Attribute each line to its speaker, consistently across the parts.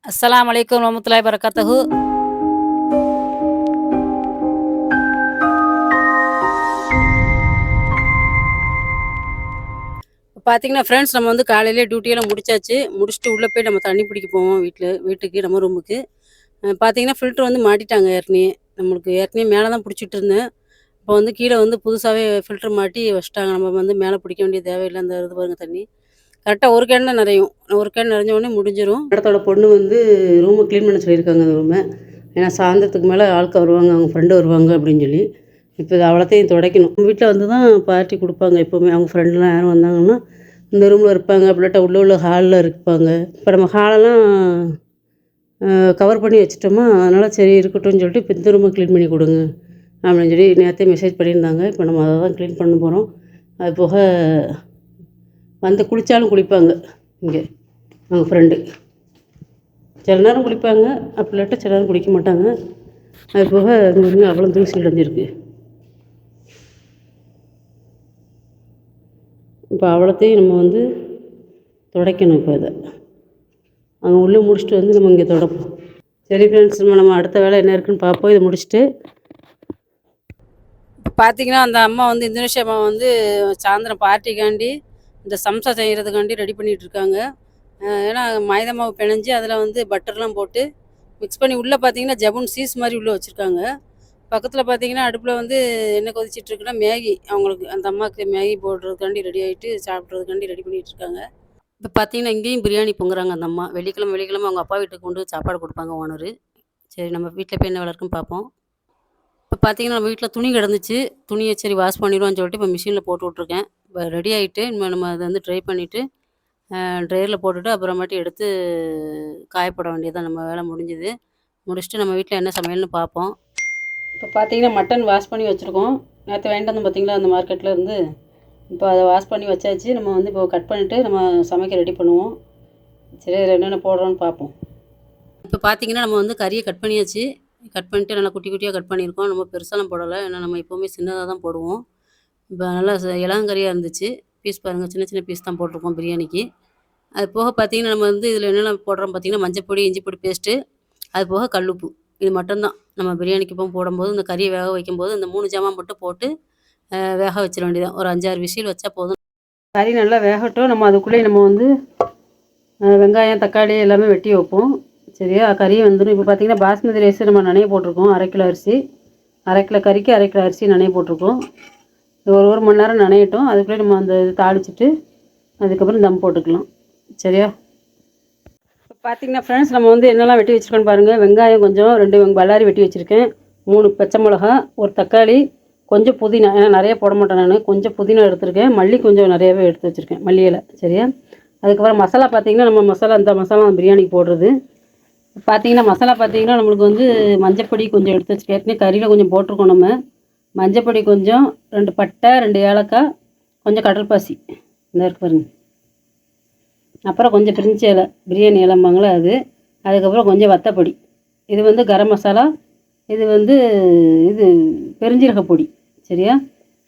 Speaker 1: அஸ்ஸலாமு அலைக்கும் வரமத்துல்லாஹி வரகாத்தஹு. பார்த்தீங்கன்னா, ஃப்ரெண்ட்ஸ் நம்ம வந்து காலையிலேயே டியூட்டியெல்லாம் முடிச்சாச்சு. முடிச்சுட்டு உள்ள போய் நம்ம தண்ணி பிடிக்க போவோம் வீட்டுக்கு நம்ம ரூமுக்கு. பார்த்தீங்கன்னா, ஃபில்டர் வந்து மாட்டிட்டாங்க ஏற்கனயே. நம்மளுக்கு ஏற்கனவே மேல தான் புடிச்சிட்டு இருந்தேன். இப்போ வந்து கீழ வந்து புதுசாவே ஃபில்டர் மாட்டி வச்சுட்டாங்க. நம்ம வந்து மேல பிடிக்க வேண்டிய தேவையில்ல. அந்த இது பாருங்க தண்ணி. கரெக்ட்டா 1 கேன் தான் நெறையும். 1 கேன் நெறஞ்ச உடனே முடிஞ்சிரும். இடத்தோட பொண்ணு வந்து ரூம கிளீன் பண்ண சொல்லியிருக்காங்க அந்த ரூம. ஏன்னா சாயந்தரத்துக்கு மேல ஆட்கள் வருவாங்க, அவங்க ஃப்ரெண்டு வருவாங்க அப்படின்னு சொல்லி. இப்போ இது அவ்வளத்தையும் துடைக்கணும். வீட்ல வந்து தான் பார்ட்டி குடுப்பாங்க எப்பவுமே. அவங்க ஃப்ரெண்ட்லாம் யாரும் வந்தாங்கன்னா, இந்த ரூம்ல இருப்பாங்க. இல்லாட்டா உள்ள ஹால்ல இருப்பாங்க. இப்போ நம்ம ஹாலெல்லாம் கவர் பண்ணி வச்சுட்டோமா, அதனால சரி இருக்கட்டும்னு சொல்லிட்டு இப்போ இந்த ரூம கிளீன் பண்ணி குடுங்க அப்படின்னு சொல்லி நேத்தே மெசேஜ் பண்ணியிருந்தாங்க. இப்போ நம்ம அத தான் கிளீன் பண்ண போறோம். அது போக வந்து குளிச்சாலும் குளிப்பாங்க இங்கே அவங்க ஃப்ரெண்டு. சில நேரம் குளிப்பாங்க, அப்படி இல்லாட்டா சில நேரம் குளிக்க மாட்டாங்க. அது போக இங்கே வந்து அவ்வளோ தூசி அடைஞ்சிருக்கு. இப்போ அவ்வளோத்தையும் நம்ம வந்து துடைக்கணும். இப்போ இதை அவங்க உள்ளே முடிச்சுட்டு வந்து நம்ம இங்கே துடைப்போம். சரி ஃப்ரெண்ட்ஸ், நம்ம அடுத்த வேலை என்ன இருக்குன்னு பார்ப்போம். இதை முடிச்சுட்டு இப்போ பார்த்தீங்கன்னா, அந்த அம்மா வந்து இந்தோனேஷியா அம்மா வந்து சாயந்தரம் பார்ட்டிக்காண்டி இந்த சம்சா செய்கிறதுக்காண்டி ரெடி பண்ணிகிட்டு இருக்காங்க. ஏன்னா மைதா மாவு பிணைஞ்சு அதில் வந்து பட்டர்லாம் போட்டு மிக்ஸ் பண்ணி உள்ளே பார்த்தீங்கன்னா ஜபுன் சீஸ் மாதிரி உள்ளே வச்சுருக்காங்க. பக்கத்தில் பார்த்தீங்கன்னா அடுப்பில் வந்து என்ன கொதிச்சிட்ருக்குன்னா மேகி, அவங்களுக்கு அந்த அம்மாவுக்கு மேகி போடுறதுக்காண்டி ரெடி ஆகிட்டு சாப்பிட்றதுக்காண்டி ரெடி பண்ணிகிட்டு இருக்காங்க. இப்போ பார்த்தீங்கன்னா இங்கேயும் பிரியாணி பொங்குறாங்க அந்த அம்மா. வெள்ளிக்கிழமை அவங்க அப்பா வீட்டுக்கு கொண்டு சாப்பாடு கொடுப்பாங்க ஓனரு. சரி நம்ம வீட்டில் போய் என்ன வேலை இருக்குன்னு பார்ப்போம். இப்போ பார்த்தீங்கன்னா நம்ம வீட்டில் துணி கிடந்துச்சு. துணியை சரி வாஷ் பண்ணிடுவோம்னு சொல்லிட்டு இப்போ மிஷினில் போட்டு விட்ருக்கேன். இப்போ ரெடி ஆகிட்டு இனிமேல் நம்ம அதை வந்து ட்ரை பண்ணிவிட்டு ட்ரையரில் போட்டுட்டு அப்புறமேட்டு எடுத்து காயப்போட வேண்டியது தான். நம்ம வேலை முடிஞ்சுது. முடிச்சுட்டு நம்ம வீட்டில் என்ன சமையல்னு பார்ப்போம். இப்போ பார்த்தீங்கன்னா மட்டன் வாஷ் பண்ணி வச்சுருக்கோம். நேற்று வாங்கிட்டு வந்தோம் பார்த்தீங்களா அந்த மார்க்கெட்டில் இருந்து. இப்போ அதை வாஷ் பண்ணி வச்சாச்சு. நம்ம வந்து இப்போ கட் பண்ணிவிட்டு நம்ம சமைக்க ரெடி பண்ணுவோம். சரி அதில் என்னென்ன போடுறோன்னு பார்ப்போம். இப்போ பார்த்தீங்கன்னா நம்ம வந்து கறியை கட் பண்ணியாச்சு. கட் பண்ணிட்டு நல்லா குட்டி குட்டியாக கட் பண்ணியிருக்கோம். நம்ம பெருசாலாம் போடலை. ஏன்னா நம்ம எப்போவுமே சின்னதாக தான் போடுவோம். இப்போ நல்லா இளங்கறியாக இருந்துச்சு. பீஸ் பாருங்கள், சின்ன சின்ன பீஸ் தான் போட்டிருக்கோம் பிரியாணிக்கு. அது போக பார்த்தீங்கன்னா நம்ம வந்து இதில் என்னென்ன போடுறோம் பார்த்தீங்கன்னா மஞ்சப்பொடி, இஞ்சி பொடி பேஸ்ட்டு, அது போக கல்லுப்பு. இது மட்டும்தான் நம்ம பிரியாணிக்கு இப்போ போடும்போது இந்த கறியை வேக வைக்கும்போது இந்த 3 ஜாமான் மட்டும் போட்டு வேக வச்சிட வேண்டியதான். ஒரு 5, 6 விசில் வச்சா போதும். கறி நல்லா வேகட்டும். நம்ம அதுக்குள்ளேயே நம்ம வந்து வெங்காயம், தக்காளி எல்லாமே வெட்டி வைப்போம். சரியா? கறி வந்துடும். இப்போ பார்த்தீங்கன்னா பாஸ்மதி ரைஸ் நம்ம நனைய போட்டிருக்கோம். 1/2 கிலோ அரிசி. 1/2 கிலோ கறிக்கு 1/2 கிலோ அரிசி நனைய போட்டிருக்கோம். ஒரு மணி நேரம் நனையட்டும். அதுக்குள்ளே நம்ம அந்த இது தாளிச்சிட்டு அதுக்கப்புறம் தம் போட்டுக்கலாம். சரியா? இப்போ பார்த்தீங்கன்னா ஃப்ரெண்ட்ஸ் நம்ம வந்து என்னெல்லாம் வெட்டி வச்சுருக்கோன்னு பாருங்கள். வெங்காயம் கொஞ்சம் 2 பல்லாரி வெட்டி வச்சுருக்கேன். 3 பச்சை மிளகா, 1 தக்காளி, கொஞ்சம் புதினா. ஏன்னா நிறைய போட மாட்டேன் நான். கொஞ்சம் புதினா எடுத்துருக்கேன். மல்லி கொஞ்சம் நிறையாவே எடுத்து வச்சுருக்கேன். மல்லி இலை. சரியா? அதுக்கப்புறம் மசாலா பார்த்தீங்கன்னா நம்ம இந்த மசாலா பிரியாணிக்கு போடுறது. பார்த்தீங்கன்னா மசாலா பார்த்தீங்கன்னா நம்மளுக்கு வந்து மஞ்சப்பொடி கொஞ்சம் எடுத்து வச்சுருக்கேன். ஏற்கனவே கறியில் கொஞ்சம் போட்டிருக்கோம் நம்ம. மஞ்சப்பொடி கொஞ்சம், 2 பட்டை, 2 ஏலக்காய், கொஞ்சம் கடல்பாசி. இந்த இருக்கு பாருங்க. அப்புறம் கொஞ்சம் பிரிஞ்சி இலை, பிரியாணி இலைம்பாங்களே அது. அதுக்கப்புறம் கொஞ்சம் வத்தப்பொடி. இது வந்து கரம் மசாலா. இது வந்து இது பெருஞ்சீரக பொடி. சரியா?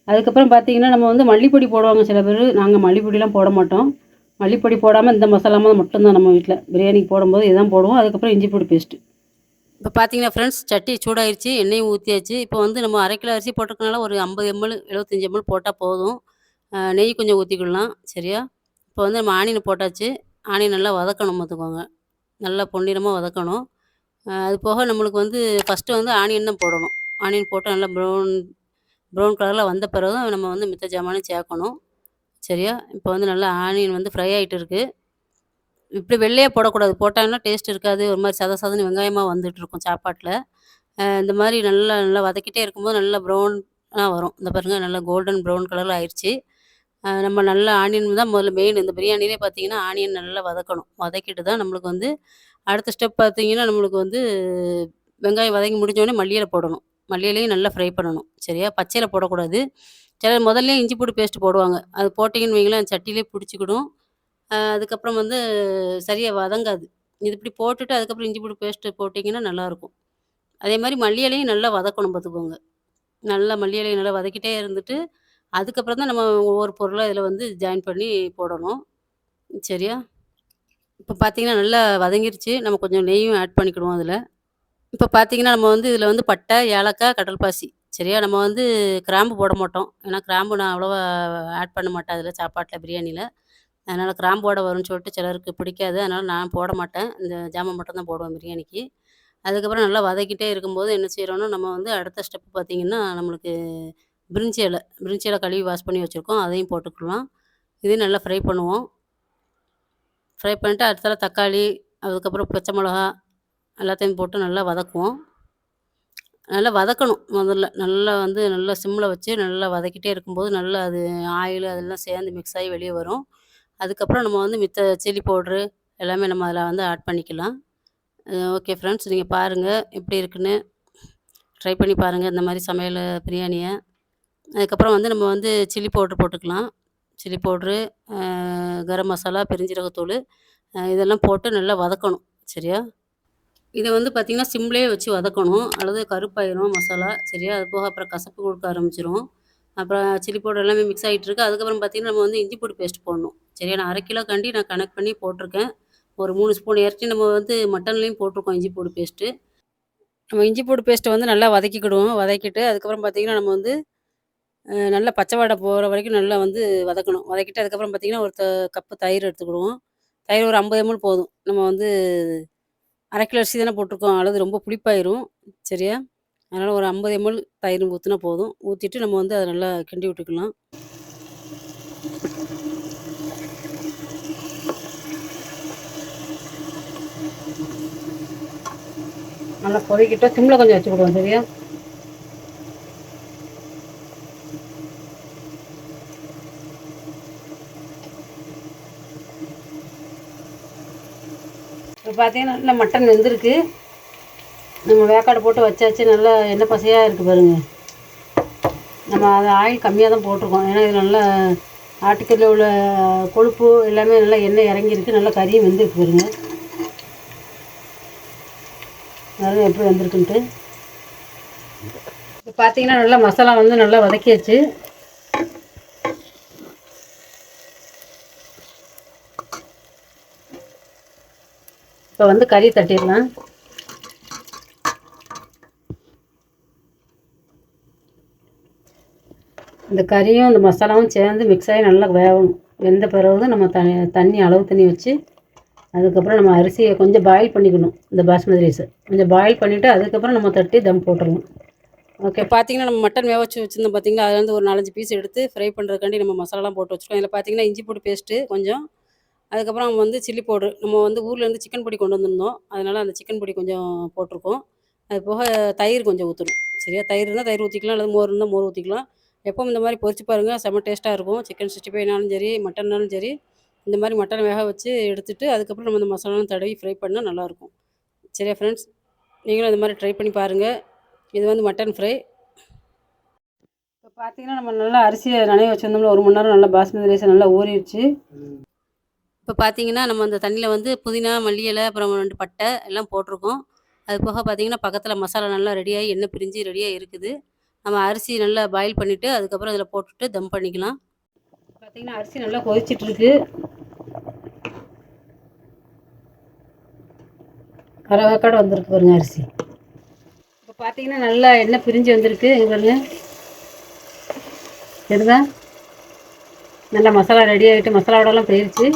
Speaker 1: அதுக்கப்புறம் பார்த்தீங்கன்னா நம்ம வந்து மல்லிப்பொடி போடுவாங்க சில பேர். நாங்கள் மல்லிப்பொடிலாம் போட மாட்டோம். மல்லிப்பொடி போடாமல் இந்த மசாலாமல் மட்டும்தான் நம்ம வீட்டில் பிரியாணிக்கு போடும்போது இதுதான் போடுவோம். அதுக்கப்புறம் இஞ்சி பூடி பேஸ்ட்டு. இப்போ பார்த்தீங்கன்னா ஃப்ரெண்ட்ஸ் சட்டி சூடாயிருச்சு. எண்ணெயும் ஊற்றியாச்சு. இப்போ வந்து நம்ம 1/2 கிலோ அரிசி போட்டிருக்கனால ஒரு 50 எம்எல் 75 எம்எல் போட்டால் போதும். நெய் கொஞ்சம் ஊற்றிக்கிடலாம். சரியா? இப்போ வந்து நம்ம ஆனியன் போட்டாச்சு. ஆனியன் நல்லா வதக்கணும் பார்த்துக்கோங்க. நல்லா பொன்னிறமாக வதக்கணும். அது போக நம்மளுக்கு வந்து ஃபஸ்ட்டு வந்து ஆனியன் தான் போடணும். ஆனியன் போட்டு நல்லா ப்ரௌன் கலரில் வந்த பிறகு தான் நம்ம வந்து மித்த ஜாமானும் சேர்க்கணும். சரியா? இப்போ வந்து நல்லா ஆனியன் வந்து ஃப்ரை ஆகிட்டு இருக்குது. இப்படி வெள்ளையாக போடக்கூடாது. போட்டாங்கன்னா டேஸ்ட் இருக்காது. ஒரு மாதிரி சதன்னு வெங்காயமாக வந்துட்டுருக்கும் சாப்பாட்டில். இந்த மாதிரி நல்லா நல்லா வதக்கிட்டே இருக்கும்போது நல்லா ப்ரௌனாக வரும். இந்த பாருங்க நல்லா கோல்டன் ப்ரௌன் கலரில் ஆயிடுச்சு. நம்ம நல்லா ஆனியன் தான் முதல்ல மெயின். இந்த பிரியாணிலே பார்த்தீங்கன்னா ஆனியன் நல்லா வதக்கணும். வதக்கிட்டு தான் நம்மளுக்கு வந்து அடுத்த ஸ்டெப் பார்த்தீங்கன்னா நம்மளுக்கு வந்து வெங்காயம் வதங்கி முடிஞ்சோடனே மல்லி இலை போடணும். மல்லி இலையும் நல்லா ஃப்ரை பண்ணணும். சரியா? பச்சையில போடக்கூடாது. சிலர் முதல்லயே இஞ்சி பூண்டு பேஸ்ட் போடுவாங்க. அது போட்டிங்கன்னு வைங்களேன் சட்டியிலே பிடிச்சிக்கிடும். அதுக்கப்புறம் வந்து சரியா வதங்காது. இது இப்படி போட்டுட்டு அதுக்கப்புறம் இஞ்சி பூண்டு பேஸ்ட்டு போட்டிங்கன்னா நல்லாயிருக்கும். அதே மாரி மல்லி இலையும் நல்லா வதக்கணும் பார்த்துக்கோங்க. நல்லா மல்லி இலைய நல்லா வதக்கிட்டே இருந்துட்டு, அதுக்கப்புறம் தான் நம்ம ஒவ்வொரு பொருளா இதில வந்து ஜாயின் பண்ணி போடணும். சரியா? இப்போ பார்த்தீங்கன்னா நல்லா வதங்கிருச்சு. நம்ம கொஞ்சம் நெய்யும் ஆட் பண்ணிக்கிடுவோம் அதில. இப்போ பார்த்தீங்கன்னா, நம்ம வந்து இதில வந்து பட்டை, ஏலக்காய், கடல்பாசி சரியா? நம்ம வந்து கிராம்பு போட மாட்டோம். ஏன்னா கிராம்பு நான் அவ்வளவா ஆட் பண்ண மாட்டேன் அதில சாப்பாட்ல, பிரியாணில. அதனால கிராம்போட வரும்ன்னு சொல்லிட்டு சிலருக்கு பிடிக்காது. அதனால நான் போட மாட்டேன். இந்த ஜாமான் மட்டும் தான் போடுவேன் பிரியாணிக்கு. அதுக்கப்புறம் நல்லா வதக்கிட்டே இருக்கும்போது என்ன செய்றோம்னா, நம்ம வந்து அடுத்த ஸ்டெப் பார்த்தீங்கன்னா, நம்மளுக்கு பிரிஞ்சி இல கழுவி வாஷ் பண்ணி வச்சுருக்கோம். அதையும் போட்டுக்கலாம். இதையும் நல்லா ஃப்ரை பண்ணுவோம். ஃப்ரை பண்ணிட்டு அடுத்தால தக்காளி, அதுக்கப்புறம் பச்சை மிளகா எல்லாத்தையும் போட்டு நல்லா வதக்குவோம். நல்லா வதக்கணும் முதல்ல. நல்லா வந்து நல்லா சிம்ல வச்சு நல்லா வதக்கிட்டே இருக்கும்போது, நல்லா அது ஆயில் அதெல்லாம் சேர்ந்து மிக்ஸ் ஆகி வெளிய வரும். அதுக்கப்புறம் நம்ம வந்து மித்த சில்லி பவுட்ரு எல்லாமே நம்ம அதில வந்து ஆட் பண்ணிக்கலாம். ஓகே ஃப்ரெண்ட்ஸ், நீங்க பாருங்க எப்படி இருக்குன்னு. ட்ரை பண்ணி பாருங்க இந்த மாரி சமையலு பிரியாணிய. அதுக்கப்புறம் வந்து நம்ம வந்து சில்லி பவுட்ரு போட்டுக்கலாம். சில்லி பவுட்ரு, அ கரம் மசாலா, பெருஞ்சீரகத்தூளு இதெல்லாம் போட்டு நல்லா வதக்கணும். சரியா? இத வந்து பார்த்தீங்கன்னா, சிம்லயே வச்சு வதக்கணும். அல்லது கருப்பாயிரும் மசாலா. சரியா? அது போக அப்புறம் கசப்பு குடுக்க ஆரம்பிச்சுரும். அப்புறம் சில்லி பவுடர் எல்லாமே மிக்ஸ் ஆயிட்டுருக்கு. அதுக்கப்புறம் பார்த்தீங்கன்னா, நம்ம வந்து இஞ்சி பூண்டு பேஸ்ட் போடணும். சரியா? நான் 1/2 கிலோக்காண்டி நான் கணக்கு பண்ணி போட்டிருக்கேன். ஒரு 3 ஸ்பூன் ஏற்கனவே நம்ம வந்து மட்டன்லேயும் போட்டிருக்கோம் இஞ்சி பூண்டு பேஸ்ட்டு. நம்ம இஞ்சி பூண்டு பேஸ்ட்ட வந்து நல்லா வதக்கிக்கிடுவோம். வதக்கிட்டு அதுக்கப்புறம் பார்த்தீங்கன்னா, நம்ம வந்து நல்லா பச்சை வாடை போற வரைக்கும் நல்லா வந்து வதக்கணும். வதக்கிட்டு அதுக்கப்புறம் பார்த்தீங்கன்னா, ஒரு கப்பு தயிர் எடுத்துக்கிடுவோம். தயிர் ஒரு 50 எம்எல் போதும். நம்ம வந்து 1/2 கிலோ அரிசி தானே போட்டிருக்கோம். அல்லது ரொம்ப புளிப்பாயிரும். சரியா? அதனால ஒரு 50 எம்எல் தயிர் ஊத்துனா போதும். ஊத்திட்டு நம்ம வந்து அத நல்லா கிண்டி விட்டுக்கலாம். நல்லா கொதிக்கட்டும். சிம்ல கொஞ்சம் வச்சுக்கிடுவோம். சரியா? இப்போ பார்த்தீங்கன்னா, நல்லா மட்டன் வெந்திருக்கு. நம்ம வேக்காடு போட்டு வச்சாச்சு. நல்லா எண்ணெய் பசையா இருக்கு பாருங்க. நம்ம அது ஆயில் கம்மியா தான் போட்டிருக்கோம். ஏன்னா இது நல்லா ஆட்டுக்கறில உள்ள கொழுப்பு எல்லாமே நல்லா எண்ணெய் இறங்கியிருக்கு. நல்லா கறியும் வெந்திருக்கு பாருங்க. பாருங்க எப்படி வெந்திருக்குன்ட்டு. இப்போ பார்த்தீங்கன்னா, நல்லா மசாலா வந்து நல்லா வதக்கியாச்சு. இப்போ வந்து கறி தட்டிடலாம். இந்த கறியும் இந்த மசாலாவும் சேர்ந்து மிக்ஸ் ஆகி நல்லா வேகணும். வெந்த பிறகு நம்ம தண்ணி அளவு தண்ணி வச்சு அதுக்கப்புறம் நம்ம அரிசியை கொஞ்சம் பாயில் பண்ணிக்கணும். இந்த பாஸ்மதி ரைஸை கொஞ்சம் பாயில் பண்ணிவிட்டு அதுக்கப்புறம் நம்ம தட்டி தம் போட்டுடணும். ஓகே, பார்த்தீங்கன்னா நம்ம மட்டன் வேக வச்சு வச்சுருந்தோம் பார்த்தீங்களா, அதில் வந்து ஒரு 4-5 பீஸ் எடுத்து ஃப்ரை பண்ணுறதுக்காண்டி நம்ம மசாலாலாம் போட்டு வச்சுருக்கோம். இதில் பார்த்தீங்கன்னா இஞ்சி பூண்டு பேஸ்ட்டு கொஞ்சம், அதுக்கப்புறம் வந்து சில்லி பவுடர். நம்ம வந்து ஊர்லேருந்து சிக்கன் பொடி கொண்டு வந்திருந்தோம். அதனால் அந்த சிக்கன் பொடி கொஞ்சம் போட்டிருக்கோம். அது போக தயிர் கொஞ்சம் ஊற்றணும். சரியா? தயிர் இருந்தால் தயிர் ஊற்றிக்கலாம், அல்லது மோர் இருந்தால் மோர் ஊற்றிக்கலாம். எப்பவும் இந்த மாதிரி பொரிச்சு பாருங்கள், செம்ம டேஸ்ட்டாக இருக்கும். சிக்கன் 65னாலும் சரி, மட்டன்னாலும் சரி, இந்த மாதிரி மட்டன் வேக வச்சு எடுத்துட்டு அதுக்கப்புறம் நம்ம இந்த மசாலாலாம் தடவி ஃப்ரை பண்ணால் நல்லாயிருக்கும். சரியா ஃப்ரெண்ட்ஸ்? நீங்களும் இந்த மாதிரி ட்ரை பண்ணி பாருங்கள். இது வந்து மட்டன் ஃப்ரை. இப்போ பார்த்தீங்கன்னா, நம்ம நல்லா அரிசியை நனைய வச்சுருந்தோம்ல 1 மணி நேரம், நல்லா பாஸ்மதி ரைஸ் நல்லா ஊறிடுச்சு. இப்போ பார்த்தீங்கன்னா, நம்ம அந்த தண்ணியில் வந்து புதினா, மல்லி இலை, அப்புறம் 2 பட்டை எல்லாம் போட்டிருக்கோம். அது போக பார்த்தீங்கன்னா, பக்கத்தில் மசாலா நல்லா ரெடியாகி எண்ணெய் பிரிஞ்சு ரெடியாக இருக்குது. நம்ம அரிசி நல்லா பாயில் பண்ணிவிட்டு அதுக்கப்புறம் இதில் போட்டுட்டு தம் பண்ணிக்கலாம். பார்த்தீங்கன்னா, அரிசி நல்லா கொதிச்சிட்ருக்கு. அரை வேக்காடு வந்திருக்கு பாருங்க அரிசி. இப்போ பார்த்தீங்கன்னா, நல்லா எண்ணெய் பிரிஞ்சு வந்திருக்கு. இங்கே பாருங்க, தெரியுதா? நல்லா மசாலா ரெடி ஆகிட்டு மசாலாவோடலாம் போயிடுச்சு.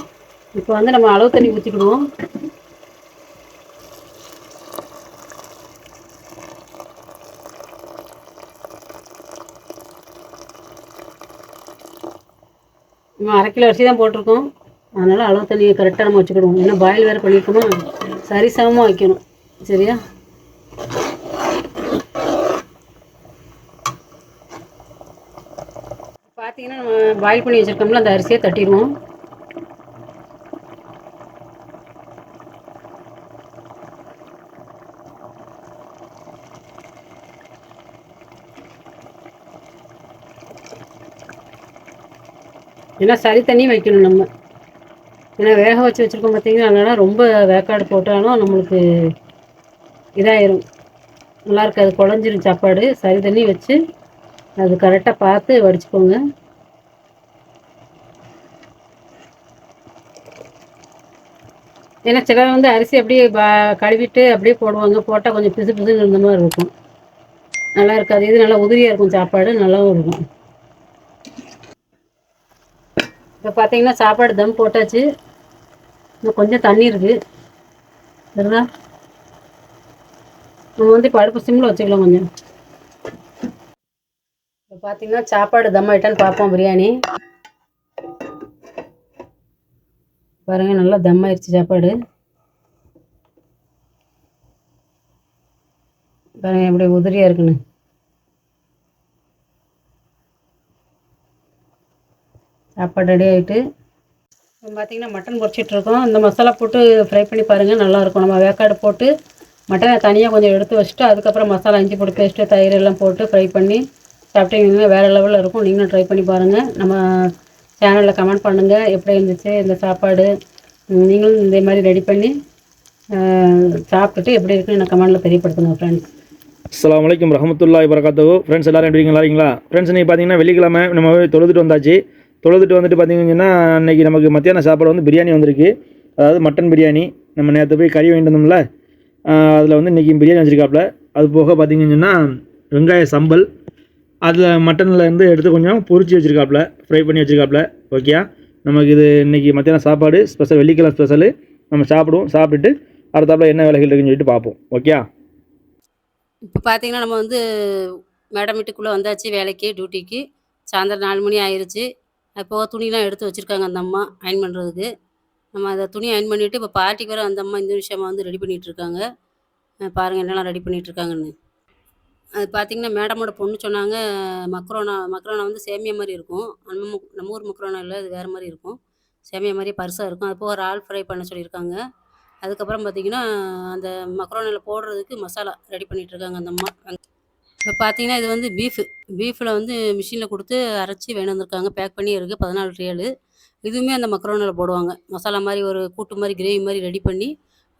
Speaker 1: இப்போ வந்து நம்ம அளவு தண்ணி ஊற்றிக்கிடுவோம். நம்ம 1/2 கிலோ அரிசி தான் போட்டிருக்கோம். அதனால் அளவு தண்ணியை கரெக்டாக நம்ம வச்சுக்கிடுவோம். ஏன்னா பாயில் வேறு பண்ணியிருக்கோமா, சரிசமமாக வைக்கணும். சரியா? பார்த்தீங்கன்னா, நம்ம பாயில் பண்ணி வச்சுருக்கோம்ல அந்த அரிசியை தட்டிடுவோம். ஏன்னா சரி தண்ணி வைக்கணும் நம்ம. ஏன்னா வேக வச்சு வச்சுருக்கோம் பார்த்தீங்கன்னா, அதனால் ரொம்ப வேக்காடு போட்டாலும் நம்மளுக்கு இதாயிரும், நல்லா இருக்காது, குழஞ்சிரும் சாப்பாடு. சரி தண்ணி வச்சு அது கரெக்டாக பார்த்து வடிச்சுக்கோங்க. ஏன்னா சிலர் வந்து அரிசி அப்படியே கழுவிட்டு அப்படியே போடுவாங்க, போட்டால் கொஞ்சம் பிசு பிசுன்னு இருந்த மாதிரி இருக்கும், நல்லா இருக்காது. இது நல்லா உதிரியாக இருக்கும், சாப்பாடு நல்லாவும் இருக்கும். இப்போ பார்த்தீங்கன்னா சாப்பாடு தம் போட்டாச்சு. இன்னும் கொஞ்சம் தண்ணி இருக்குது சரிங்களா. நம்ம வந்து இப்போ அடுப்பு சிம்மில் வச்சுக்கலாம் கொஞ்சம். இப்போ பார்த்தீங்கன்னா சாப்பாடு தம் ஆயிட்டான்னு பார்ப்போம். பிரியாணி பாருங்கள், நல்லா தம் ஆயிடுச்சு சாப்பாடு. பாருங்கள் எப்படி உதிரியாக இருக்குன்னு. சாப்பாடு ரெடி ஆகிட்டு இப்போ பார்த்தீங்கன்னா மட்டன் பொரிச்சிட்ருக்கோம். இந்த மசாலா போட்டு ஃப்ரை பண்ணி பாருங்கள், நல்லாயிருக்கும். நம்ம வேக்காடு போட்டு மட்டனை தனியாக கொஞ்சம் எடுத்து வச்சுட்டு அதுக்கப்புறம் மசாலா, இஞ்சி பொடி பேஸ்ட்டு, தயிர் எல்லாம் போட்டு ஃப்ரை பண்ணி சாப்பிட்டீங்கன்னா வேறு லெவலில் இருக்கும். நீங்களும் ட்ரை பண்ணி பாருங்கள். நம்ம சேனலில் கமெண்ட் பண்ணுங்கள் எப்படி இருந்துச்சு இந்த சாப்பாடு. நீங்களும் இதே மாதிரி ரெடி பண்ணி சாப்பிட்டுட்டு எப்படி இருக்குன்னு எனக்கு கமெண்டில் தெரியப்படுத்துங்க ஃப்ரெண்ட்ஸ்.
Speaker 2: அஸ்ஸலாமு அலைக்கும் ரஹமத்துல்லாஹி வரகாத்துஹு. ஃப்ரெண்ட்ஸ் எல்லோரும் எப்படி இருக்கீங்களா? ஃப்ரெண்ட்ஸ் இன்றைக்கி பார்த்தீங்கன்னா வெள்ளிக்கிழமை நம்ம தொழுதுட்டு வந்தாச்சு. தொழுதுட்டு வந்துட்டு பார்த்தீங்கன்னா அன்றைக்கி நமக்கு மத்தியான சாப்பாடு வந்து பிரியாணி வந்திருக்கு. அதாவது மட்டன் பிரியாணி. நம்ம நேற்று போய் கறி வாங்கிட்டு வந்தோம்ல, அதில் வந்து இன்றைக்கி பிரியாணி வச்சுருக்காப்புல. அது போக பார்த்தீங்கன்னா வெங்காய சம்பல், அதில் மட்டனில் இருந்து எடுத்து கொஞ்சம் பொரிச்சு வச்சுருக்காப்புல, ஃப்ரை பண்ணி வச்சுருக்காப்புல. ஓகே, நமக்கு இது இன்றைக்கி மத்தியானம் சாப்பாடு ஸ்பெஷல், வெள்ளிக்கிழமை ஸ்பெஷலு. நம்ம சாப்பிடுவோம், சாப்பிட்டுட்டு அடுத்தாப்புல என்ன வேலைகள் இருக்குன்னு சொல்லிட்டு பார்ப்போம். ஓகே.
Speaker 1: இப்போ பார்த்தீங்கன்னா நம்ம வந்து மேடம் வீட்டுக்குள்ளே வந்தாச்சு, வேலைக்கு டியூட்டிக்கு. சாயந்தரம் 4 மணி ஆயிடுச்சு. அது போக துணிலாம் எடுத்து வச்சுருக்காங்க அந்த அம்மா அயன் பண்ணுறதுக்கு. நம்ம அதை துணி அயன் பண்ணிவிட்டு இப்போ பார்ட்டிக்கு வர அந்த அம்மா இந்த விஷயமா வந்து ரெடி பண்ணிகிட்ருக்காங்க. பாருங்கள் என்னெல்லாம் ரெடி பண்ணிகிட்ருக்காங்கன்னு. அது பார்த்தீங்கன்னா மேடமோட பொண்ணு சொன்னாங்க, மக்ரோனா வந்து சேமியா மாதிரி இருக்கும். நம்ம ஊர் மக்ரோனா இல்லை, அது வேறு மாதிரி இருக்கும். சேமியா மாதிரி பருசாக இருக்கும். அது போக இறால் ஃப்ரை பண்ண சொல்லியிருக்காங்க. அதுக்கப்புறம் பார்த்தீங்கன்னா அந்த மக்ரோனியில் போடுறதுக்கு மசாலா ரெடி பண்ணிகிட்ருக்காங்க அந்த அம்மா. இப்போ பார்த்தீங்கன்னா இது வந்து பீஃபில் வந்து மிஷினில் கொடுத்து அரைச்சி வேணும் வந்திருக்காங்க. பேக் பண்ணி இருக்குது 14 ரியாலு. இதுவுமே அந்த மக்ரோனியில் போடுவாங்க. மசாலா மாதிரி ஒரு கூட்டு மாதிரி கிரேவி மாதிரி ரெடி பண்ணி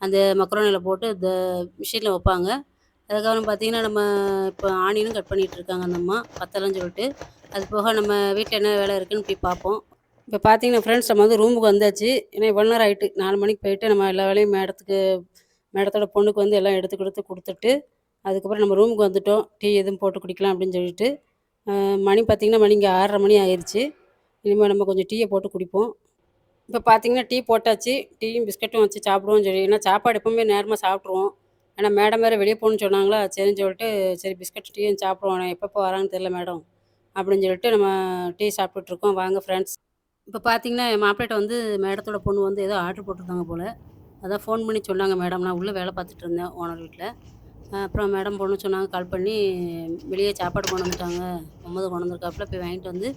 Speaker 1: அந்த மக்ரோனியில் போட்டு இந்த மிஷினில் வைப்பாங்க. அதுக்கப்புறம் பார்த்தீங்கன்னா நம்ம இப்போ ஆனியனும் கட் பண்ணிகிட்ருக்காங்க அந்த அம்மா, பத்தலைன்னு சொல்லிட்டு. அது போக நம்ம வீட்டில் என்ன வேலை இருக்குதுன்னு போய் பார்ப்போம். இப்போ பார்த்தீங்கன்னா ஃப்ரெண்ட்ஸ் நம்ம வந்து ரூமுக்கு வந்தாச்சு. ஏன்னா இவ்வளோ நேரம் ஆகிட்டு, 4 மணிக்கு போயிட்டு நம்ம எல்லா வேலையும் மேடத்தோட பொண்ணுக்கு வந்து எல்லாம் எடுத்து கொடுத்துட்டு அதுக்கப்புறம் நம்ம ரூமுக்கு வந்துட்டோம். டீ எதுவும் போட்டு குடிக்கலாம் அப்படின்னு சொல்லிட்டு. மணி பார்த்திங்கன்னா மணி இங்கே 6:30 மணி ஆயிடுச்சு. இனிமேல் நம்ம கொஞ்சம் டீயை போட்டு குடிப்போம். இப்போ பார்த்திங்கன்னா டீ போட்டாச்சு. டீயும் பிஸ்கட்டும் வச்சு சாப்பிடுவோம்னு சொல்லி, ஏன்னா சாப்பாடு எப்போவுமே நேரமாக சாப்பிட்ருவோம். ஏன்னா மேடம் வேறு வெளியே போகணுன்னு சொன்னாங்களா, சரின்னு சொல்லிட்டு சரி பிஸ்கட் டீயும் சாப்பிடுவோம். எப்பப்போ வராங்கன்னு தெரில மேடம் அப்படின்னு சொல்லிட்டு நம்ம டீ சாப்பிட்டுட்ருக்கோம். வாங்க ஃப்ரெண்ட்ஸ். இப்போ பார்த்தீங்கன்னா என் மாப்பிள்ளைட்ட வந்து மேடத்தோட பொண்ணு வந்து ஏதோ ஆர்டர் போட்டிருந்தாங்க போல். அதான் ஃபோன் பண்ணி சொன்னாங்க மேடம். நான் உள்ளே வேலை பார்த்துட்டு இருந்தேன் ஓனர் வீட்டில். அப்புறம் மேடம் பொண்ணு சொன்னாங்க, கால் பண்ணி வெளியே சாப்பாடு கொண்டு வந்துட்டாங்க, முகமது கொண்டு வந்திருக்காப்புல, போய் வாங்கிட்டு வந்து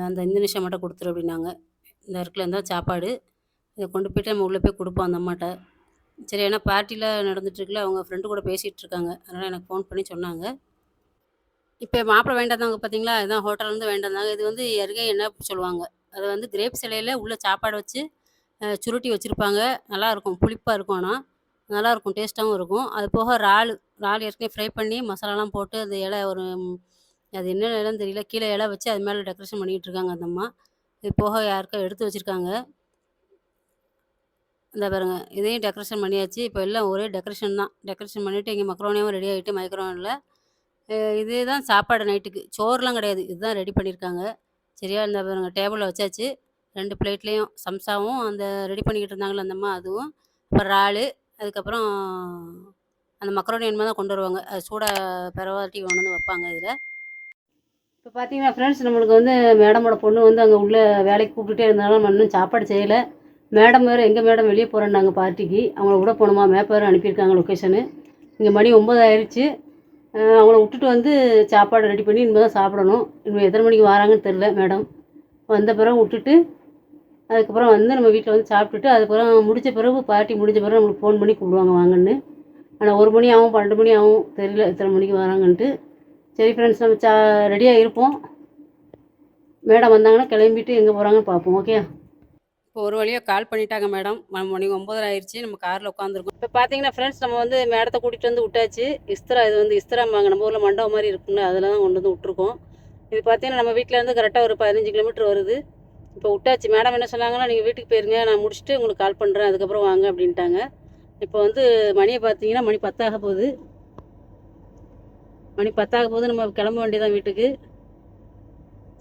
Speaker 1: அந்த இந்தோனேஷியா மட்டும் கொடுத்துரு அப்படின்னாங்க. இந்த இடத்துல இருந்தால் சாப்பாடு இதை கொண்டு போய்ட்டு நம்ம உள்ளே போய் கொடுப்போம் அந்த அம்மாட்ட. சரி, ஏன்னா பார்ட்டியில் நடந்துட்டுருக்குல, அவங்க ஃப்ரெண்டு கூட பேசிகிட்டு இருக்காங்க. அதனால் எனக்கு ஃபோன் பண்ணி சொன்னாங்க. இப்போ மாப்பிள்ளை வாங்கிட்டு வந்தாங்க பார்த்தீங்களா, இதுதான் ஹோட்டல்லேருந்து வாங்கிட்டு வந்தாங்க. இது வந்து எருகே என்ன சொல்லுவாங்க. அது வந்து கிரேப் சிலையில் உள்ள சாப்பாடு வச்சு சுருட்டி வச்சுருப்பாங்க. நல்லாயிருக்கும், புளிப்பாக இருக்கும். ஆனால் நல்லாயிருக்கும், டேஸ்ட்டாகவும் இருக்கும். அது போக இறால் ஏற்கனவே ஃப்ரை பண்ணி மசாலாலாம் போட்டு அந்த இலை ஒரு அது என்ன இலைன்னு தெரியல, கீழே இலை வச்சு அது மேலே டெக்கரேஷன் பண்ணிகிட்டு இருக்காங்க அந்த அம்மா. இது போக யாருக்கோ எடுத்து வச்சுருக்காங்க. இந்த பாருங்க, இதையும் டெக்கரேஷன் பண்ணியாச்சு. இப்போ எல்லாம் ஒரே டெக்கரேஷன் தான். டெக்கரேஷன் பண்ணிவிட்டு இங்கே மக்ரோனியாவும் ரெடி ஆகிட்டு மைக்ரோவனில். இதே தான் சாப்பாடு நைட்டுக்கு. சோறுலாம் கிடையாது, இதுதான் ரெடி பண்ணியிருக்காங்க. சரியா, இந்த பாருங்க டேபிளில் வச்சாச்சு. 2 பிளேட்லேயும் சம்சாவும் அந்த ரெடி பண்ணிக்கிட்டு இருந்தாங்களே அந்த அம்மா அதுவும், அப்புறம் இறாலு, அதுக்கப்புறம் அந்த மக்ரோனி என்னமோ தான் கொண்டு வருவாங்க. அது சூடாக பெரவாட்டி கொண்டு வந்து வைப்பாங்க இதில். இப்போ பார்த்தீங்கன்னா ஃப்ரெண்ட்ஸ், நம்மளுக்கு வந்து மேடமோட பொண்ணு வந்து அங்கே உள்ள வேலைக்கு கூப்பிட்டுட்டே இருந்தாலும் நம்ம இன்னும் சாப்பாடு செய்யலை. மேடம் வேறு எங்கள் மேடம் வெளியே போகிறேன்னாங்க பார்ட்டிக்கு. அவங்கள விட போகணுமா, மேப் வேறு அனுப்பியிருக்காங்க லொக்கேஷனு. இங்கே மணி 9 ஆயிடுச்சு. அவங்கள விட்டுட்டு வந்து சாப்பாடு ரெடி பண்ணி இனிமேல் தான் சாப்பிடணும். இனிமேல் எத்தனை மணிக்கு வராங்கன்னு தெரில மேடம். வந்த பிறகு விட்டுட்டு அதுக்கப்புறம் வந்து நம்ம வீட்டில் வந்து சாப்பிட்டுட்டு அதுக்கப்புறம் முடித்த பிறகு பார்ட்டி முடித்த பிறகு நம்மளுக்கு ஃபோன் பண்ணி கூப்பிடுவாங்க வாங்கன்னு. ஆனால் 1 மணி ஆகும், 12 மணி ஆகும், தெரியல எத்தனை மணிக்கு வராங்கன்ட்டு. சரி ஃப்ரெண்ட்ஸ், நம்ம ரெடியாக இருப்போம். மேடம் வந்தாங்கன்னா கிளம்பிட்டு எங்கே போகிறாங்கன்னு பார்ப்போம். ஓகே. இப்போ ஒரு வழியாக கால் பண்ணிட்டாங்க மேடம். மணி 9 ஆயிடுச்சு. நம்ம காரில் உட்காந்துருக்கோம். இப்போ பார்த்தீங்கன்னா ஃப்ரெண்ட்ஸ், நம்ம வந்து மேடத்தை கூட்டிகிட்டு வந்து விட்டாச்சு. இது வந்து இஸ்திராம்பாங்க, நம்ம ஊரில் மண்டபம் மாதிரி இருக்கும்ல, அதில் தான் கொண்டு வந்து விட்ருக்கோம். இது பார்த்தீங்கன்னா நம்ம வீட்டிலேருந்து கரெக்டாக ஒரு 15 கிலோமீட்டர் வருது. இப்போ விட்டாச்சு. மேடம் என்ன சொன்னாங்கன்னா, நீங்கள் வீட்டுக்கு போயிருங்க, நான் முடிச்சுட்டு உங்களுக்கு கால் பண்ணுறேன், அதுக்கப்புறம் வாங்க அப்படின்ட்டாங்க. இப்போ வந்து மணியை பார்த்தீங்கன்னா மணி 10 ஆக போகுது. நம்ம கிளம்ப வேண்டியதான் வீட்டுக்கு.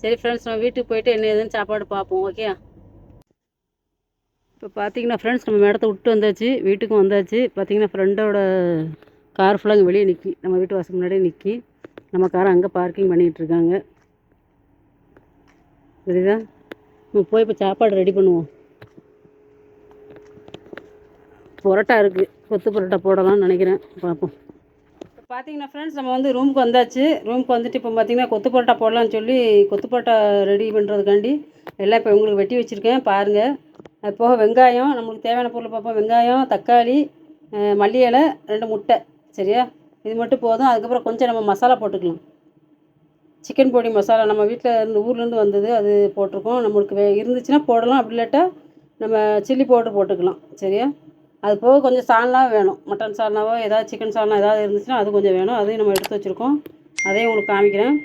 Speaker 1: சரி ஃப்ரெண்ட்ஸ், நம்ம வீட்டுக்கு போயிட்டு என்ன ஏதுன்னு சாப்பாடு பார்ப்போம். ஓகே. இப்போ பார்த்தீங்கன்னா ஃப்ரெண்ட்ஸ், நம்ம இடத்த விட்டு வந்தாச்சு, வீட்டுக்கும் வந்தாச்சு. பார்த்தீங்கன்னா ஃப்ரெண்டோட கார் ஃபுல்லாக அங்கே வெளியே நிற்கி, நம்ம வீட்டு வாசல் முன்னாடியே நிற்கி. நம்ம காரை அங்கே பார்க்கிங் பண்ணிகிட்டு இருக்காங்க. சரிதா, நம்ம போய் இப்போ சாப்பாடு ரெடி பண்ணுவோம். பரோட்டா இருக்குது, கொத்து பரோட்டா போடலாம்னு நினைக்கிறேன், பார்ப்போம். இப்போ பார்த்தீங்கன்னா ஃப்ரெண்ட்ஸ், நம்ம வந்து ரூமுக்கு வந்தாச்சு. ரூமுக்கு வந்துட்டு இப்போ பார்த்தீங்கன்னா கொத்து பரோட்டா போடலான்னு சொல்லி கொத்து பரோட்டா ரெடி பண்ணுறதுக்காண்டி எல்லாம் இப்போ உங்களுக்கு வெட்டி வச்சுருக்கேன் பாருங்கள். அது போக வெங்காயம், நம்மளுக்கு தேவையான பொருள் பார்ப்போம். வெங்காயம், தக்காளி, மல்லி இலை, 2 முட்டை. சரியா, இது மட்டும் போதும். அதுக்கப்புறம் கொஞ்சம் நம்ம மசாலா போட்டுக்கலாம். சிக்கன் பொடி மசாலா நம்ம வீட்டில் இருந்து ஊர்லேருந்து வந்தது, அது போட்டிருக்கோம். நம்மளுக்கு இருந்துச்சுன்னா போடலாம், அப்படி இல்லாட்டா நம்ம சில்லி பவுடர் போட்டுக்கலாம். சரியா, அது போக கொஞ்சம் சால்னா வேணும். மட்டன் சால்னாவோ ஏதாவது சிக்கன் சால்னா ஏதாவது இருந்துச்சுன்னா அது கொஞ்சம் வேணும். அதையும் நம்ம எடுத்து வச்சுருக்கோம், அதையும் உங்களுக்கு காமிக்கிறேன்.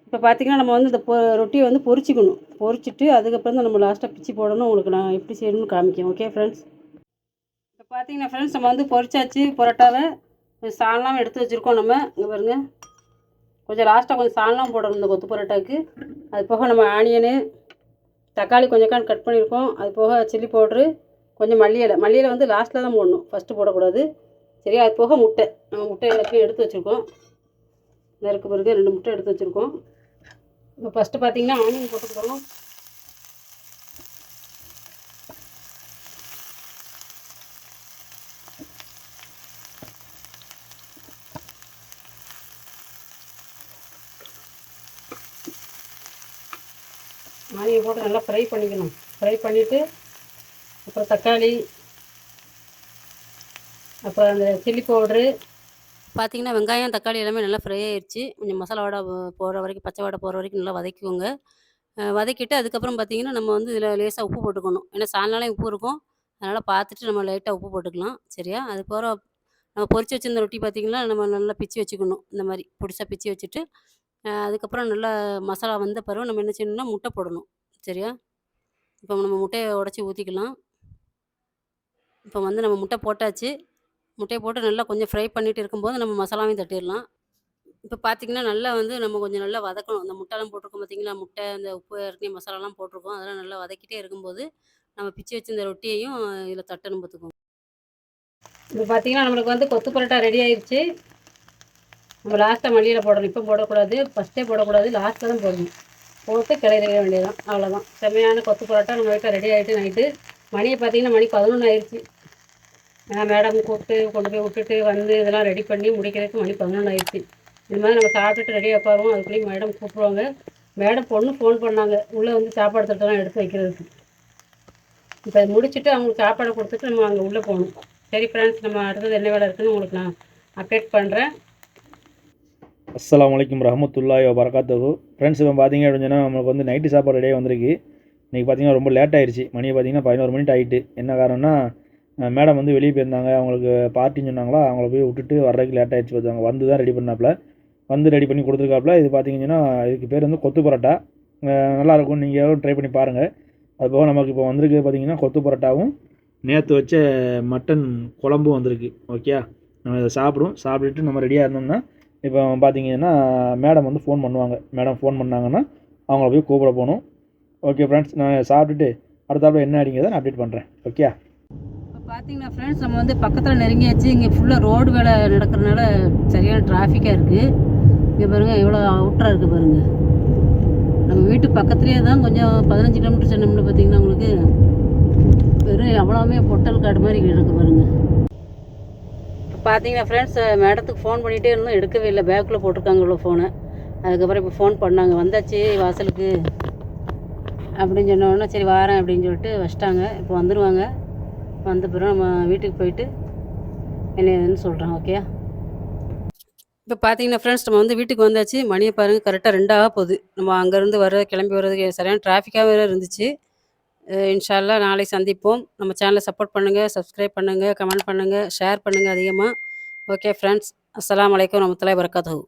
Speaker 1: இப்போ பார்த்திங்கன்னா நம்ம வந்து இந்த ரொட்டியை வந்து பொரிச்சிக்கணும். பொரிச்சிட்டு அதுக்கப்புறம் தான் நம்ம லாஸ்ட்டாக பிச்சு போடணும். உங்களுக்கு நான் எப்படி செய்யணும்னு காமிக்கிறேன். Okay friends. இப்போ பார்த்தீங்கன்னா ஃப்ரெண்ட்ஸ், நம்ம வந்து பொரிச்சாச்சு பரோட்டாவை. சால்னாவும் எடுத்து வச்சுருக்கோம். நம்ம இங்கே பாருங்கள், கொஞ்சம் லாஸ்ட்டாக கொஞ்சம் சால்னாவும் போடணும் இந்த கொத்து பரோட்டாவுக்கு. அது போக நம்ம ஆனியனு, தக்காளி கொஞ்சம் கட் பண்ணியிருக்கோம். அது போக சில்லி பவுட்ரு, கொஞ்சம் மல்லி இலை வந்து லாஸ்ட்டில் தான் போடணும், ஃபஸ்ட்டு போடக்கூடாது. சரியா, அது போக முட்டை, நம்ம முட்டை எல்லாத்தையும் எடுத்து வச்சுருக்கோம். இதற்கு பிறகு 2 முட்டை எடுத்து வச்சுருக்கோம். இப்போ ஃபஸ்ட்டு பார்த்தீங்கன்னா ஆனியன் போட்டுக்கிறோம். ஆனியன் போட்டு நல்லா ஃப்ரை பண்ணிக்கணும். ஃப்ரை பண்ணிவிட்டு அப்புறம் தக்காளி, அப்புறம் அந்த சில்லி பவுட்ரு. பார்த்தீங்கன்னா வெங்காயம், தக்காளி எல்லாமே நல்லா ஃப்ரை ஆயிடுச்சு. கொஞ்சம் மசாலா வாடை போகிற வரைக்கும், பச்சை வாடை போகிற வரைக்கும் நல்லா வதக்கிக்கோங்க. வதக்கிட்டு அதுக்கப்புறம் பார்த்தீங்கன்னா நம்ம வந்து இதில் லேசாக உப்பு போட்டுக்கணும். ஏன்னா சால்னாலையும் உப்பு இருக்கும், அதனால் பார்த்துட்டு நம்ம லைட்டாக உப்பு போட்டுக்கலாம். சரியா, அது போகிற நம்ம பொரிச்சு வச்சிருந்த ரொட்டி பார்த்திங்கன்னா நம்ம நல்லா பிச்சு வச்சுக்கணும். இந்த மாதிரி பொடிசாக பிச்சு வச்சுட்டு அதுக்கப்புறம் நல்லா மசாலா வந்த பிறகு நம்ம என்ன செய்யணும்னா முட்டை போடணும். சரியா, இப்போ நம்ம முட்டையை உடச்சி ஊற்றிக்கலாம். இப்போ வந்து நம்ம முட்டை போட்டாச்சு. முட்டையை போட்டு நல்லா கொஞ்சம் ஃப்ரை பண்ணிட்டு இருக்கும்போது நம்ம மசாலாவையும் தட்டிடலாம். இப்போ பார்த்தீங்கன்னா நல்லா வந்து நம்ம கொஞ்சம் நல்லா வதக்கணும். அந்த முட்டைலாம் போட்டிருக்கோம் பார்த்தீங்களா, முட்டை, அந்த உப்பு ஏற்கனவே மசாலாலாம் போட்டிருக்கோம். அதெல்லாம் நல்லா வதக்கிட்டே இருக்கும்போது நம்ம பிச்சு வச்சிருந்த ரொட்டியையும் இதில் தட்டணும் பார்த்துக்கோங்க. இப்போ பார்த்தீங்கன்னா நம்மளுக்கு வந்து கொத்து பரோட்டா ரெடி ஆயிடுச்சு. நம்ம லாஸ்ட்டாக மல்லியில் போடணும், இப்போ போடக்கூடாது, ஃபஸ்ட்டே போடக்கூடாது, லாஸ்ட்டில் தான் போடணும். போட்டு கிளறிட வேண்டியதான், அவ்வளோதான். செம்மையான கொத்து பரோட்டா நம்ம வீட்டில் ரெடி ஆகிட்டு. நைட்டு மணியை பார்த்தீங்கன்னா மணி 11 ஆயிடுச்சு. மேடம் கூப்பிட்டு கொண்டு போய் விட்டுட்டு வந்து இதெல்லாம் ரெடி பண்ணி முடிக்கிறதுக்கு மணி 11 ஆயிடுச்சு. இது மாதிரி நம்ம சாப்பிட்டுட்டு ரெடியாக உட்காருவோம். அதுக்குள்ளேயும் மேடம் கூப்பிடுவாங்க. மேடம் பொண்ணு ஃபோன் பண்ணாங்க உள்ளே வந்து சாப்பாடு தட்டெல்லாம் எடுத்து வைக்கிறதுக்கு. இப்போ முடிச்சுட்டு அவங்களுக்கு சாப்பாடை கொடுத்துட்டு நம்ம அங்கே உள்ளே போகணும். சரி ஃப்ரெண்ட்ஸ், நம்ம அடுத்தது என்ன வேலை இருக்குதுன்னு உங்களுக்கு நான் அப்டேட் பண்ணுறேன்.
Speaker 2: அஸ்ஸலாமு அலைக்கும் ரஹமத்துல்லாஹி வ பரகாத்துஹு. ஃப்ரெண்ட்ஸ், இப்போ பார்த்தீங்க அப்படின்னு சொன்னால் நம்மளுக்கு வந்து நைட்டு சாப்பாடு ரெடியாக வந்திருக்கு. இன்றைக்கி பார்த்தீங்கன்னா ரொம்ப லேட் ஆயிடுச்சு. மணி பார்த்தீங்கன்னா 11 மணி ஆகிட்டு. என்ன காரணம்னா மேடம் வந்து வெளியே போயிருந்தாங்க, அவங்களுக்கு பார்ட்டின்னு சொன்னாங்களா, அவங்கள போய் விட்டுட்டு வர்றதுக்கு லேட் ஆகிடுச்சு. பார்த்தாங்க வந்து தான் ரெடி பண்ணாப்புல, வந்து ரெடி பண்ணி கொடுத்துருக்காப்புல. இது பார்த்தீங்கன்னா இதுக்கு பேர் வந்து கொத்து பரோட்டா. நல்லாயிருக்கும், நீங்கள் ட்ரை பண்ணி பாருங்கள். அதுபோக நமக்கு இப்போ வந்திருக்கு பார்த்தீங்கன்னா கொத்து பரோட்டாவும் நேற்று வச்ச மட்டன் குழம்பும் வந்திருக்கு. ஓகே, நம்ம இதை சாப்பிட்டுட்டு நம்ம ரெடியாக இருந்தோம்னா இப்போ பார்த்தீங்கன்னா மேடம் வந்து ஃபோன் பண்ணுவாங்க. மேடம் ஃபோன் பண்ணாங்கன்னா அவங்கள போய் கூப்பிட போகணும். ஓகே ஃப்ரெண்ட்ஸ், நான் சாப்பிட்டுட்டு அடுத்தாப்புல என்ன அப்படிங்கிறத நான் அப்டேட் பண்ணுறேன். ஓகே. இப்போ பார்த்தீங்கன்னா ஃப்ரெண்ட்ஸ், நம்ம வந்து பக்கத்தில் நெருங்கியாச்சு. இங்கே ஃபுல்லாக ரோடு வேலை நடக்கிறதுனால சரியான டிராஃபிக்காக இருக்குது. இங்கே பாருங்கள் எவ்வளோ அவுட்டராக இருக்குது பாருங்கள். நம்ம வீட்டு பக்கத்துலேயே தான், கொஞ்சம் 15 கிலோமீட்டர் சென்னோம்னு பார்த்தீங்கன்னா உங்களுக்கு வெறும் அவ்வளோவுமே பொட்டல் காடு மாதிரி இருக்குது பாருங்கள். பார்த்தீங்கன்னா ஃப்ரெண்ட்ஸ், மேடத்துக்கு ஃபோன் பண்ணிகிட்டே இருந்தோம், எடுக்கவே இல்லை. பேக்கில் போட்டிருக்காங்க இவ்வளோ ஃபோனை. அதுக்கப்புறம் இப்போ ஃபோன் பண்ணாங்க, வந்தாச்சு வாசலுக்கு அப்படின்னு சொன்னோடனே சரி வாரேன் அப்படின்னு சொல்லிட்டு வச்சிட்டாங்க. இப்போ வந்துடுவாங்க. வந்த பிறகு நம்ம வீட்டுக்கு போயிட்டு என்ன ஏதுன்னு சொல்கிறேன். ஓகே. இப்போ பார்த்தீங்கன்னா ஃப்ரெண்ட்ஸ், நம்ம வந்து வீட்டுக்கு வந்தாச்சு. மணியை பாருங்கள், கரெக்டாக 2 ஆக போகுது. நம்ம அங்கேருந்து கிளம்பி வர்றதுக்கு சரியான டிராஃபிக்காக வேறு இருந்துச்சு. இன்ஷா அல்லாஹ் நாளை சந்திப்போம். நம்ம சேனலை சப்போர்ட் பண்ணுங்கள், சப்ஸ்கிரைப் பண்ணுங்கள், கமெண்ட் பண்ணுங்கள், ஷேர் பண்ணுங்கள் அதிகமாக. ஓகே ஃப்ரெண்ட்ஸ், அஸ்ஸலாமு அலைக்கும் வரஹ்மத்துல்லாஹி வபரகாத்துஹு.